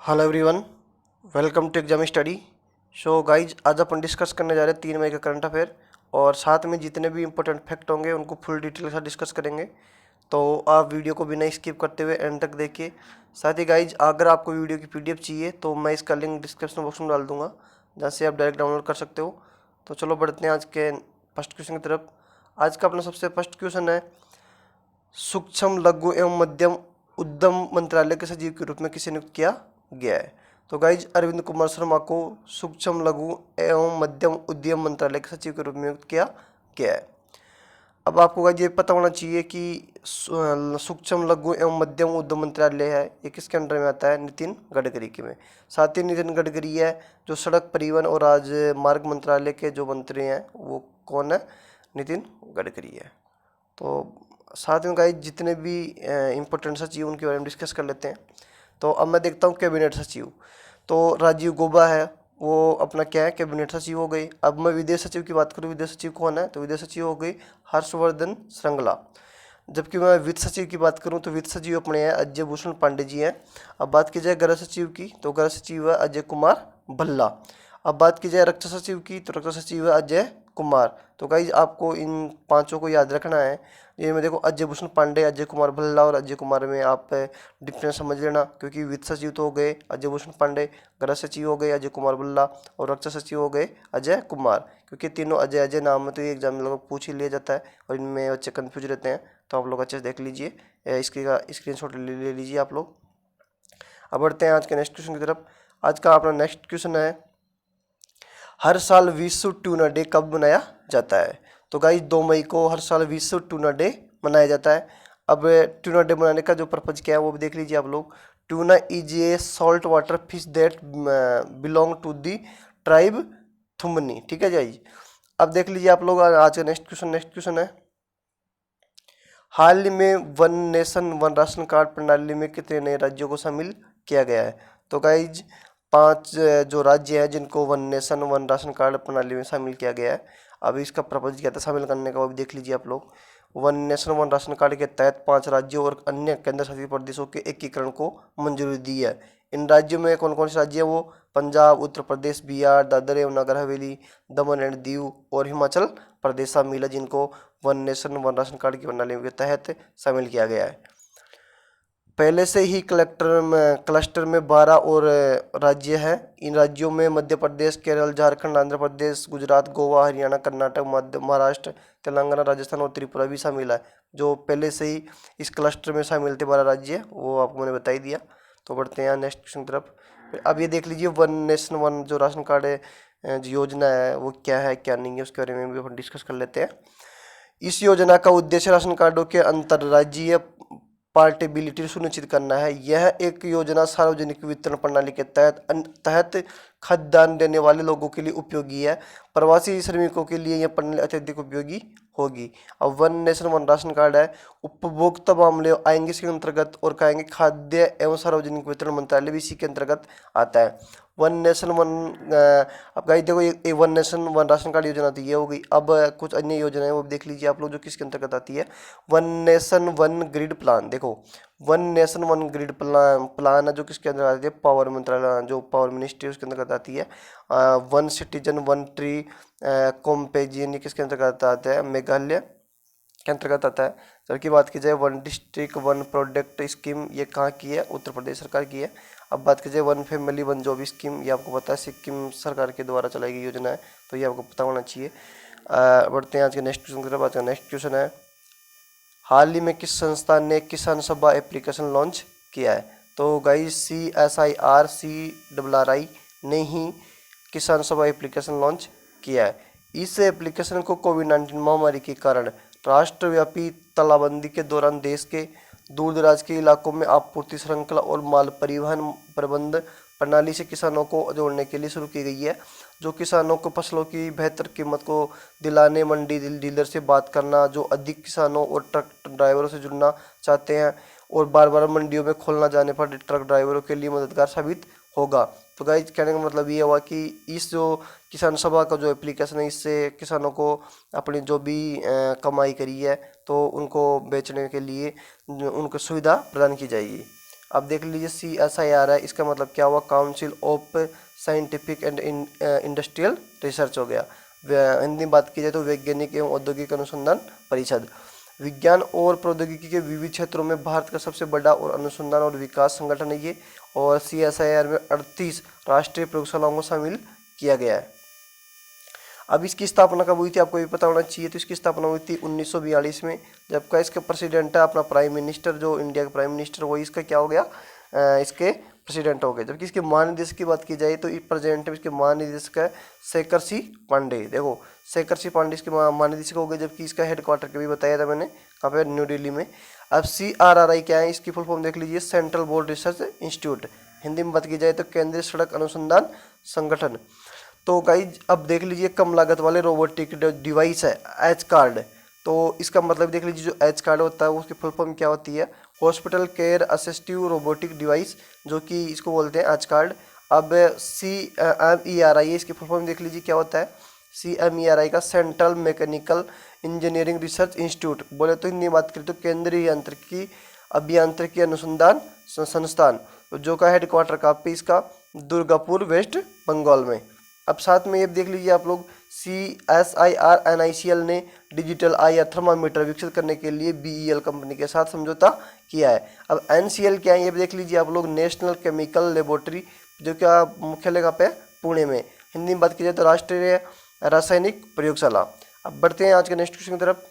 Hello everyone, welcome to exam study. Guys, आज अपन discuss करने जा रहे हैं 3 मई का करंट अफेयर और साथ में जितने भी इंपॉर्टेंट फैक्ट होंगे उनको फुल डिटेल के साथ डिस्कस करेंगे। तो आप वीडियो को बिना स्किप करते हुए एंड तक देखिए। साथ ही गाइज, अगर आपको वीडियो की पीडीएफ चाहिए तो मैं इसका लिंक डिस्क्रिप्शन बॉक्स में डाल दूंगा, जहाँ से आप डायरेक्ट डाउनलोड कर सकते हो। तो चलो बढ़ते हैं आज के फर्स्ट क्वेश्चन की तरफ। आज का अपना सबसे फर्स्ट क्वेश्चन है, सूक्ष्म लघु एवं मध्यम उद्यम मंत्रालय के सचिव के रूप में किसे नियुक्त किया गया है? तो गाइज, अरविंद कुमार शर्मा को सूक्ष्म लघु एवं मध्यम उद्यम मंत्रालय के सचिव के रूप में नियुक्त किया गया है। अब आपको गाइज ये पता होना चाहिए कि सूक्ष्म लघु एवं मध्यम उद्यम मंत्रालय है, ये किसके अंडर में आता है? नितिन गडकरी के में। साथ ही नितिन गडकरी है जो सड़क परिवहन और राजमार्ग मंत्रालय के जो मंत्री हैं वो कौन है? नितिन गडकरी है। तो साथ में गाइज जितने भी इम्पोर्टेंट सचिव उनके बारे में डिस्कस कर लेते हैं। तो अब मैं देखता हूँ कैबिनेट सचिव। तो राजीव गौबा है, वो अपना क्या है? कैबिनेट सचिव हो गई। अब मैं विदेश सचिव की बात करूँ, विदेश सचिव कौन है? तो विदेश सचिव हो गई हर्षवर्धन श्रृंगला। जबकि मैं वित्त सचिव की बात करूं तो वित्त सचिव अपने हैं अजय भूषण पांडे जी हैं। अब बात की जाए गृह सचिव की तो गृह सचिव है अजय कुमार भल्ला। अब बात की जाए रक्षा सचिव की तो रक्षा सचिव है अजय कुमार। तो गाइज, आपको इन पांचों को याद रखना है। ये में देखो, अजय भूषण पांडे, अजय कुमार भल्ला और अजय कुमार में आप डिफरेंस समझ लेना, क्योंकि वित्त सचिव तो हो गए अजय भूषण पांडे, गृह सचिव हो गए अजय कुमार भल्ला और रक्षा सचिव हो गए अजय कुमार। क्योंकि तीनों अजय अजय नाम है तो ये एग्जाम में लोग पूछ ही लिया जाता है और इनमें बच्चे कन्फ्यूज रहते हैं। तो आप लोग अच्छे से देख लीजिए, इसकी का स्क्रीनशॉट ले लीजिए आप लोग। अब बढ़ते हैं आज के नेक्स्ट क्वेश्चन की तरफ। आज का अपना नेक्स्ट क्वेश्चन है, हर साल विश्व ट्यूना डे कब मनाया जाता है? तो गाइस, 2 मई को हर साल विश्व ट्यूना डे मनाया जाता है। अब ट्यूना डे मनाने का जो पर्पज क्या है वो भी देख लीजिए आप लोग। Tuna is a salt water fish that belong to the tribe Thunnini. ठीक है जी। अब देख लीजिए आप लोग, आज का नेक्स्ट क्वेश्चन है, हाल ही में one nation one ration card प्रणाली में कितने नए राज्यों को शामिल किया गया है? तो गाइज, 5 जो राज्य हैं जिनको one nation one ration card प्रणाली में शामिल किया गया है। अब इसका प्रपोज किया था शामिल करने का, वो भी देख लीजिए आप लोग। One nation one ration card के तहत 5 राज्यों और अन्य केंद्र शासित प्रदेशों के एकीकरण को मंजूरी दी है। इन राज्यों में कौन कौन से राज्य हैं? वो पंजाब, उत्तर प्रदेश, बिहार, दादर एवं नगर हवेली, दमन एंड दीव और हिमाचल प्रदेश शामिल है, जिनको one nation one ration card की प्रणाली के तहत शामिल किया गया है। पहले से ही क्लस्टर में 12 और राज्य हैं। इन राज्यों में मध्य प्रदेश, केरल, झारखंड, आंध्र प्रदेश, गुजरात, गोवा, हरियाणा, कर्नाटक, महाराष्ट्र, तेलंगाना, राजस्थान और त्रिपुरा भी शामिल है। जो पहले से ही इस क्लस्टर में शामिल थे 12 राज्य, वो आपको मैंने बता ही दिया। तो बढ़ते हैं नेक्स्ट क्वेश्चन की तरफ। अब ये देख लीजिए, वन नेशन वन जो राशन कार्ड जो योजना है वो क्या है क्या नहीं है, उसके बारे में भी अपन डिस्कस कर लेते हैं। इस योजना का उद्देश्य राशन कार्डों के अंतर्राज्यीय पोर्टेबिलिटी सुनिश्चित करना है। यह एक योजना सार्वजनिक वितरण प्रणाली के तहत खाद्यान्न देने वाले लोगों के लिए उपयोगी है। प्रवासी श्रमिकों के लिए यह प्रणाली अत्यधिक उपयोगी होगी। अब one nation one ration card है, उपभोक्ता मामले आएंगे इसके अंतर्गत, और कहेंगे खाद्य एवं सार्वजनिक वितरण मंत्रालय भी इसी के अंतर्गत आता है। वन नेशन वन अब गाइस देखो, ये one nation one ration card योजना थी, ये हो गई। अब कुछ अन्य योजना है वो देख लीजिए आप लोग, जो किसके अंतर्गत आती है। One nation one grid plan, देखो one nation one grid plan है जो किसके अंदर आती है? पावर मंत्रालय, जो पावर मिनिस्ट्री उसके अंतर्गत आती है। वन सिटीजन वन ट्री कॉम्पेजियन किसके अंतर्गत आता है? मेघालय के अंतर्गत आता है। जबकि बात की जाए one district one product scheme, ये कहाँ की है? उत्तर प्रदेश सरकार की है। अब बात की जाए one family one job scheme, ये आपको पता है सिक्किम सरकार के द्वारा चलाई गई योजना है, तो ये आपको पता होना चाहिए। बढ़ते हैं आज के नेक्स्ट क्वेश्चन की तरफ। आज का नेक्स्ट क्वेश्चन है, हाल ही में किस संस्थान ने किसान सभा एप्लीकेशन लॉन्च किया है? तो गाइस, CSIRCRRI ने ही किसान सभा एप्लीकेशन लॉन्च किया है। इस एप्लीकेशन को कोविड-19 महामारी के कारण राष्ट्रव्यापी तालाबंदी के दौरान देश के दूर दराज के इलाकों में आपूर्ति श्रृंखला और माल परिवहन प्रबंध प्रणाली से किसानों को जोड़ने के लिए शुरू की गई है। जो किसानों को फसलों की बेहतर कीमत को दिलाने, मंडी डीलर से बात करना, जो अधिक किसानों और ट्रक ड्राइवरों से जुड़ना चाहते हैं और बार बार मंडियों में खोलना जाने पर ट्रक ड्राइवरों के लिए मददगार साबित होगा। तो गाइज, कहने का मतलब ये हुआ कि इस जो किसान सभा का जो एप्लीकेशन है, इससे किसानों को अपनी जो भी कमाई करी है तो उनको बेचने के लिए उनको सुविधा प्रदान की जाएगी। अब देख लीजिए CSIR है, इसका मतलब क्या हुआ, council of scientific and industrial research हो गया। हिंदी में बात की जाए तो वैज्ञानिक एवं औद्योगिक अनुसंधान परिषद। विज्ञान और प्रौद्योगिकी के विविध क्षेत्रों में भारत का सबसे बड़ा और अनुसंधान और विकास संगठन है ये। और CSIR में 38 राष्ट्रीय प्रयोगशालाओं को शामिल किया गया है। अब इसकी स्थापना कब हुई थी आपको ये पता होना चाहिए। तो इसकी स्थापना हुई थी 1942 में, जबकि इसका प्रेसिडेंट है अपना प्राइम मिनिस्टर, जो इंडिया का प्राइम मिनिस्टर वही इसका क्या हो गया, इसके प्रेसिडेंट हो गए। जबकि इसके महानिदेशक की बात की जाए तो प्रेजेंट इसके महानिदेशक है शेखर सिंह पांडे। देखो शेखर सिंह पांडे इसके महानिदेशक हो गए, जबकि इसका हेडक्वार्टर के भी बताया था मैंने कहाँ पे, न्यू दिल्ली में। अब CRRI क्या है, इसकी फुल फॉर्म देख लीजिए, central board research institute. Hindi में बात की जाए तो केंद्रीय सड़क अनुसंधान संगठन। तो गाइज अब देख लीजिए कम लागत वाले रोबोटिक डिवाइस है एच कार्ड। तो इसका मतलब देख लीजिए जो एच कार्ड होता है उसकी फुल फॉर्म क्या होती है, hospital care assistive robotic device, जो कि इसको बोलते हैं एच कार्ड। अब CMERI इसकी फुल फॉर्म देख लीजिए क्या होता है, CMERI का central mechanical engineering research institute. बोले तो हिंदी बात करें तो केंद्रीय अभियांत्रिकी अनुसंधान संस्थान, जो का हेडक्वार्टर कहाँ पे, इसका दुर्गापुर वेस्ट बंगाल में। अब साथ में ये देख लीजिए आप लोग, CSIR NICL ने डिजिटल IR थर्मामीटर विकसित करने के लिए BEL कंपनी के साथ समझौता किया है। अब NCL क्या है ये भी देख लीजिए आप लोग, नेशनल केमिकल लेबोरेटरी, जो क्या मुख्यालय कहाँ पे, पुणे में। हिंदी में बात की जाए तो राष्ट्रीय रासायनिक प्रयोगशाला। अब बढ़ते हैं आज के नेक्स्ट क्वेश्चन की तरफ।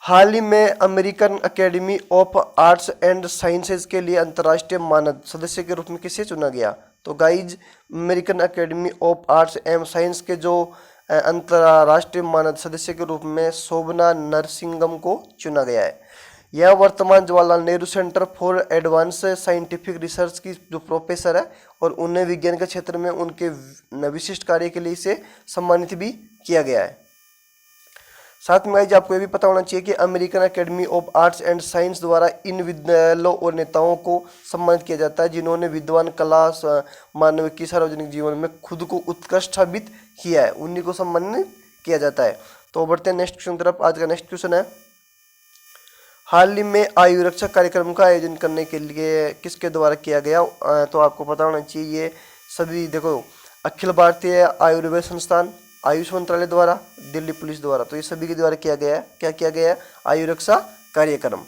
हाल ही में American academy of arts and sciences के लिए अंतर्राष्ट्रीय मानद सदस्य के रूप में किसे चुना गया। तो guys American academy of arts and science के जो अंतर्राष्ट्रीय मानद सदस्य के रूप में शोभना नरसिंगम को चुना गया है। यह वर्तमान Jawaharlal Nehru centre for advance scientific research की जो प्रोफेसर है, और उन्हें विज्ञान के क्षेत्र में उनके विशिष्ट कार्य के लिए इसे सम्मानित भी किया गया है। साथ में गाइज आपको ये भी पता होना चाहिए कि American academy of arts and science द्वारा इन विद्यालयों और नेताओं को सम्मानित किया जाता है जिन्होंने विद्वान, कला, मानव की सार्वजनिक जीवन में खुद को उत्कृष्ट साबित किया है, उन्हीं को सम्मानित किया जाता है। तो बढ़ते हैं नेक्स्ट क्वेश्चन तरफ। आज का नेक्स्ट क्वेश्चन है, हाल ही में आयु रक्षा कार्यक्रम का आयोजन करने के लिए किसके द्वारा किया गया। तो आपको पता होना चाहिए ये सभी, देखो अखिल भारतीय आयुर्वेद संस्थान, आयुष मंत्रालय द्वारा, दिल्ली पुलिस द्वारा, तो ये सभी के द्वारा किया गया है। क्या किया गया है, आयु रक्षा कार्यक्रम।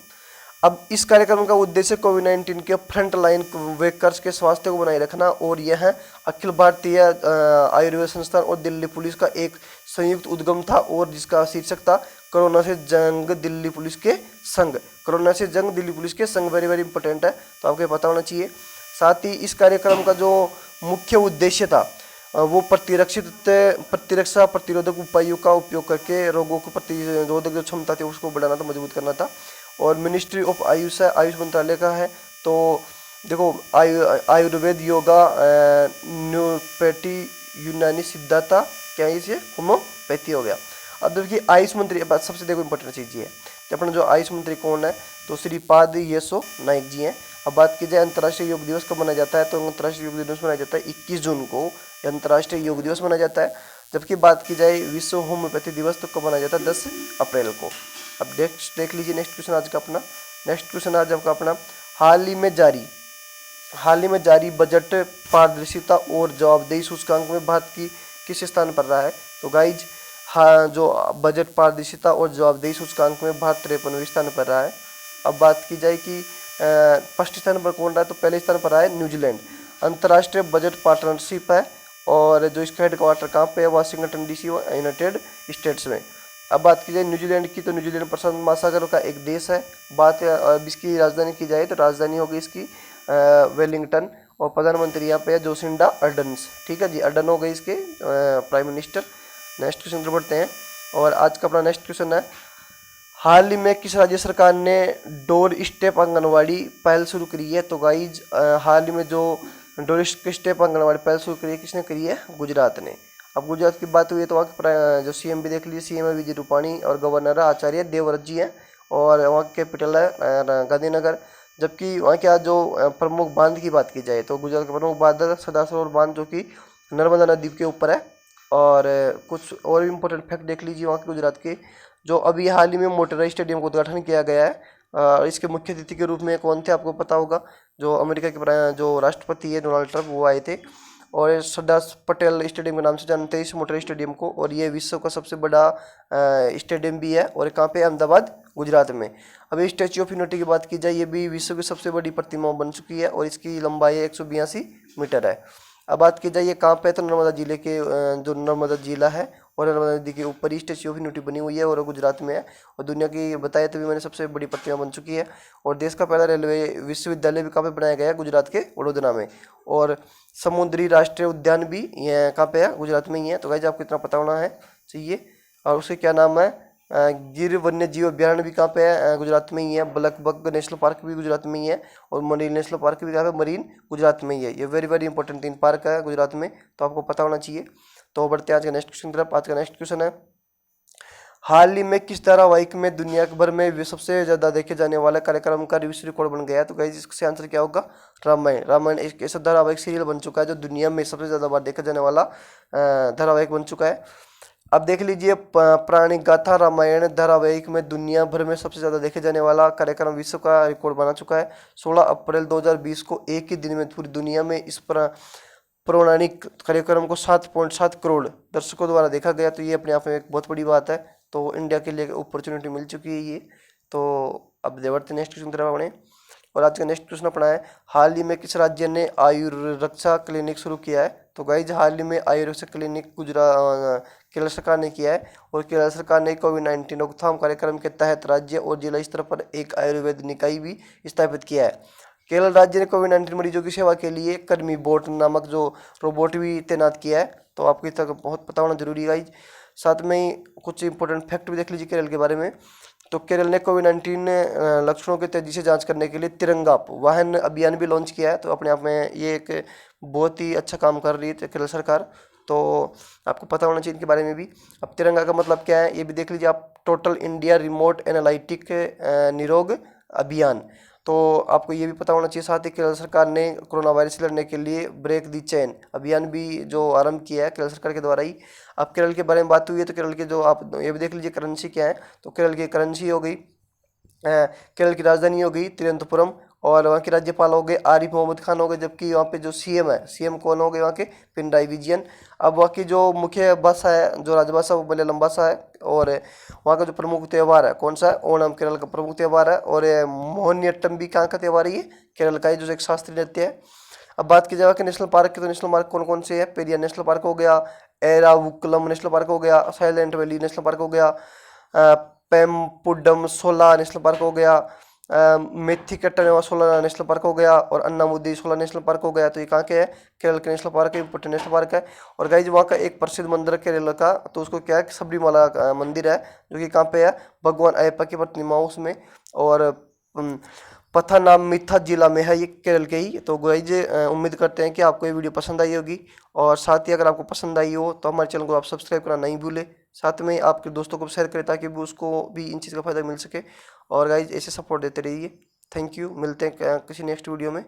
अब इस कार्यक्रम का उद्देश्य कोविड-19 के फ्रंट लाइन वर्कर्स के स्वास्थ्य को बनाए रखना, और यह अखिल भारतीय आयुर्वेद संस्थान और दिल्ली पुलिस का एक संयुक्त उद्यम था, और जिसका शीर्षक था कोरोना से जंग दिल्ली पुलिस के संग। कोरोना से जंग दिल्ली पुलिस के संग, वेरी वेरी इंपॉर्टेंट है, तो आपको पता होना चाहिए। साथ ही इस कार्यक्रम का जो मुख्य उद्देश्य था वो प्रतिरक्षा प्रतिरोधक उपायों का उपयोग करके रोगों को प्रतिरोधक जो क्षमता थी उसको बढ़ाना था, मजबूत करना था। और मिनिस्ट्री ऑफ आयुष है, आयुष मंत्रालय का है। तो देखो आयुर्वेद, योगा, न्यूरोपैथी, यूनानी सिद्धाता, क्या है इसे, होम्योपैथी हो गया। अब देखिए आयुष मंत्री, सबसे देखो इंपॉर्टेंट चीज़ ये है कि अपना जो आयुष मंत्री कौन है, तो श्रीपाद येसो नाइक जी हैं। अब बात की जाए अंतर्राष्ट्रीय योग दिवस कब मनाया जाता है, तो अंतर्राष्ट्रीय योग दिवस मनाया जाता है 21 जून को, अंतर्राष्ट्रीय योग दिवस मनाया जाता है। जबकि बात की जाए विश्व होम्योपैथी दिवस तो कब मनाया जाता है, 10 अप्रैल को। अब देख लीजिए नेक्स्ट क्वेश्चन आज का अपना। नेक्स्ट क्वेश्चन आज आपका अपना, हाल ही में जारी बजट पारदर्शिता और जवाबदेही सूचकांक में भारत की किस स्थान पर रहा है। तो गाइज हाँ, जो बजट पारदर्शिता और जवाबदेही सूचकांक में भारत 53वें स्थान पर रहा है। अब बात की जाए कि फर्स्ट स्थान पर कौन रहा है, तो पहले स्थान पर रहा है न्यूजीलैंड। अंतर्राष्ट्रीय बजट पार्टनरशिप है, और जो इसका हेडक्वार्टर कहाँ पे है, वाशिंगटन DC यूनाइटेड स्टेट्स में। अब बात की जाए न्यूजीलैंड की, तो न्यूजीलैंड प्रशांत महासागर का एक देश है। बात अब इसकी राजधानी की जाए तो राजधानी होगी इसकी वेलिंगटन, और प्रधानमंत्री यहाँ पे है जोसिंडा अर्डन्स। ठीक है जी, अर्डन हो गई इसके प्राइम मिनिस्टर। नेक्स्ट क्वेश्चन पर बढ़ते हैं, और आज का अपना नेक्स्ट क्वेश्चन है, हाल ही में किस राज्य सरकार ने डोर स्टेप आंगनवाड़ी पहल शुरू करी है। तो गाइज हाल ही में जो डोर स्टेप आंगनवाड़ी पहल शुरू करी है, किसने करी है, गुजरात ने। अब गुजरात की बात हुई है तो वहाँ के जो CM भी देख लीजिए, CM है विजय रूपाणी, और गवर्नर है आचार्य देवव्रत जी हैं, और वहाँ की कैपिटल है गांधीनगर। जबकि वहाँ के जो प्रमुख बांध की बात की जाए तो गुजरात का प्रमुख बांध है सरदार सरोवर बांध, जो कि नर्मदा नदी के ऊपर है। और कुछ और भी इंपॉर्टेंट फैक्ट देख लीजिए वहाँ के गुजरात के, जो अभी हाल ही में मोटेरा स्टेडियम का उद्घाटन किया गया है इसके मुख्य अतिथि के रूप में कौन थे आपको पता होगा, जो अमेरिका के जो राष्ट्रपति है डोनाल्ड ट्रंप, वो आए थे। और ये सरदार पटेल स्टेडियम के नाम से जानते हैं इस मोटेरा स्टेडियम को, और ये विश्व का सबसे बड़ा स्टेडियम भी है। और ये कहाँ पे, अहमदाबाद गुजरात में। अभी स्टैच्यू ऑफ यूनिटी की बात की जाए, ये भी विश्व की सबसे बड़ी प्रतिमा बन चुकी है और इसकी लंबाई 182 मीटर है। अब बात की जाए ये कहाँ पे है, तो नर्मदा जिले के जो नर्मदा जिला है और नर्मदा नदी के ऊपर ही स्टैच्यू ऑफ यूनिटी बनी हुई है और वो गुजरात में है। और दुनिया की बताए तो भी मैंने सबसे बड़ी प्रतिमा बन चुकी है। और देश का पहला रेलवे विश्वविद्यालय भी कहाँ पे बनाया गया है, गुजरात के वडोदरा में। और समुद्री राष्ट्रीय उद्यान भी ये कहाँ पे है, गुजरात में ही है। तो गाइस आपको इतना पता होना है चाहिए। और उसके क्या नाम है, गिर वन्य जीव अभ्यारण्य भी कहाँ पे है, गुजरात में ही है। बलकबग नेशनल पार्क भी गुजरात में ही है। और मरीन नेशनल पार्क भी कहाँ पे, मरीन गुजरात में ही है। ये वेरी वेरी इंपॉर्टेंट 3 पार्क है गुजरात में, तो आपको पता होना चाहिए। तो बढ़ते हैं आज का नेक्स्ट क्वेश्चन तरफ। आज का नेक्स्ट क्वेश्चन है, हाल ही में किस धारावाहिक में दुनिया भर में सबसे ज्यादा देखे जाने वाला कार्यक्रम का विश्व रिकॉर्ड बन गया है? तो गाइस इसका आंसर क्या होगा, रामायण। रामायण एक ऐसा धारावाहिक सीरियल बन चुका है जो दुनिया में सबसे ज्यादा बार देखा जाने वाला धारावाहिक बन चुका है। अब देख लीजिए, प्राणी गाथा रामायण धारावाहिक में दुनिया भर में सबसे ज्यादा देखे जाने वाला कार्यक्रम विश्व का रिकॉर्ड बना चुका है। 16 अप्रैल 2020 को एक ही दिन में पूरी दुनिया में इस पौराणिक कार्यक्रम को 7.7 करोड़ दर्शकों द्वारा देखा गया। तो ये अपने आप में एक बहुत बड़ी बात है। तो इंडिया के लिए अपॉर्चुनिटी मिल चुकी है ये। तो अब बढ़ते नेक्स्ट क्वेश्चन तरफ अपने। और आज का नेक्स्ट क्वेश्चन अपना है, हाल ही में किस राज्य ने आयुर्रक्षा क्लिनिक शुरू किया है? तो गाइज हाल ही में आयुर्रक्षा क्लिनिक केरल सरकार ने किया है। और केरल सरकार ने कोविड-19 रोकथाम कार्यक्रम के तहत राज्य और जिला स्तर पर एक आयुर्वेद निकाय भी स्थापित किया है। केरल राज्य ने कोविड-19 मरीजों की सेवा के लिए कर्मी बोट नामक जो रोबोट भी तैनात किया है। तो आपको इतना बहुत पता होना जरूरी है गाइज। साथ में ही कुछ इंपॉर्टेंट फैक्ट भी देख लीजिए केरल के बारे में। तो केरल ने कोविड-19 लक्षणों की तेजी से जांच करने के लिए तिरंगा वाहन अभियान भी लॉन्च किया है। तो अपने आप में ये एक बहुत ही अच्छा काम कर रही है केरल सरकार। तो आपको पता होना चाहिए इनके बारे में भी। अब तिरंगा का मतलब क्या है ये भी देख लीजिए आप, टोटल इंडिया रिमोट एनालिटिक निरोग अभियान। तो आपको ये भी पता होना चाहिए। साथ ही केरल सरकार ने कोरोना वायरस से लड़ने के लिए ब्रेक दी चेन अभियान भी जो आरंभ किया है केरल सरकार के द्वारा ही। अब केरल के बारे में बात हुई है तो केरल के जो आप ये भी देख लीजिए करेंसी क्या है। तो केरल की करेंसी हो गई, केरल की राजधानी हो गई तिरुवनंतपुरम, और वहाँ के राज्यपाल हो गए आरिफ मोहम्मद खान हो गए। जबकि वहाँ पे जो सीएम है, सीएम कौन हो गए वहाँ के, पिनराई विजयन। अब वहाँ की जो मुख्य भाषा है, जो राजभाषा, वो मलयालम भाषा है। और वहाँ का जो प्रमुख त्यौहार है कौन सा है, ओणम केरल का प्रमुख त्यौहार है। और मोहिनीअट्टम भी कहाँ का त्यौहार है, ये केरल का ही जो एक शास्त्रीय नृत्य है। अब बात की जाए कि नेशनल पार्क की, तो नेशनल पार्क कौन कौन से है, पेरियार नेशनल पार्क हो गया, एरावुकुलम नेशनल पार्क हो गया, साइलेंट वैली नेशनल पार्क हो गया, पेम्पुडम सोला नेशनल पार्क हो गया, मेथिकट्टनवा सोला नेशनल पार्क हो गया, और अन्नामुदी सोला नेशनल पार्क हो गया। तो ये कहाँ के है, केरल के नेशनल पार्क है, इंपॉर्टेंट नेशनल पार्क है। और गाइज वहाँ का एक प्रसिद्ध मंदिर है केरल का, तो उसको क्या है, सबरीमाला मंदिर है, जो कि कहाँ पे है, भगवान अयप्पा की प्रतिमा उसमें। और पथानामथिट्टा जिला में है ये, केरल के ही। तो गाइज उम्मीद करते हैं कि आपको ये वीडियो पसंद आई होगी। और साथ ही अगर आपको पसंद आई हो तो हमारे चैनल को आप सब्सक्राइब करना नहीं भूलें। साथ में आपके दोस्तों को शेयर करें ताकि भी उसको भी इन चीज़ का फायदा मिल सके। और गाइज ऐसे सपोर्ट देते रहिए। थैंक यू, मिलते हैं किसी नेक्स्ट वीडियो में।